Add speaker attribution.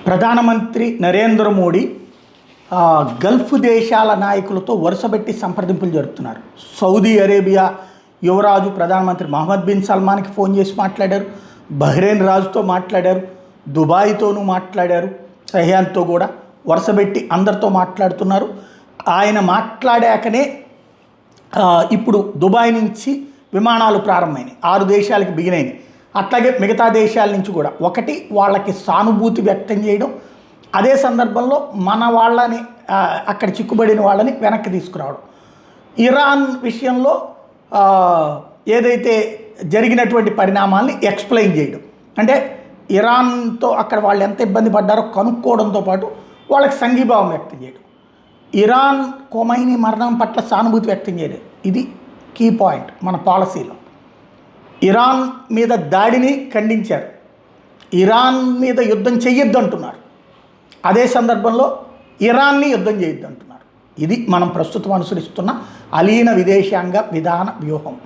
Speaker 1: ప్రధానమంత్రి నరేంద్ర మోడీ గల్ఫ్ దేశాల నాయకులతో వరుసపెట్టి సంప్రదింపులు జరుపుతున్నారు. సౌదీ అరేబియా యువరాజు ప్రధానమంత్రి మహమ్మద్ బిన్ సల్మాన్కి ఫోన్ చేసి మాట్లాడారు, బహ్రెయిన్ రాజుతో మాట్లాడారు, దుబాయ్తోనూ మాట్లాడారు, సహ్యాన్తో కూడా వరుసపెట్టి అందరితో మాట్లాడుతున్నారు. ఆయన మాట్లాడాకనే ఇప్పుడు దుబాయ్ నుంచి విమానాలు ప్రారంభమైనాయి, 6 దేశాలకు బిగినైనాయి. అట్లాగే మిగతా దేశాల నుంచి కూడా ఒకటి వాళ్ళకి సానుభూతి వ్యక్తం చేయడం, అదే సందర్భంలో మన వాళ్ళని అక్కడ చిక్కుబడిన వాళ్ళని వెనక్కి తీసుకురావడం. ఇరాన్ విషయంలో ఏదైతే జరిగినటువంటి పరిణామాల్ని ఎక్స్ప్లెయిన్ చేయడం, అంటే ఇరాన్తో అక్కడ వాళ్ళు ఎంత ఇబ్బంది పడ్డారో కనుక్కోవడంతో పాటు వాళ్ళకి సంఘీభావం వ్యక్తం చేయడం. ఇరాన్ ఖొమైనీ మరణం పట్ల సానుభూతి వ్యక్తం చేయడం, ఇది కీ పాయింట్ మన పాలసీలో. ఇరాన్ మీద దాడిని ఖండించారు, ఇరాన్ మీద యుద్ధం చెయ్యొద్దు అంటున్నారు, అదే సందర్భంలో ఇరాన్ని యుద్ధం చేయొద్దు అంటున్నారు. ఇది మనం ప్రస్తుతం అనుసరిస్తున్న అలీన విదేశాంగ విధాన వ్యూహం.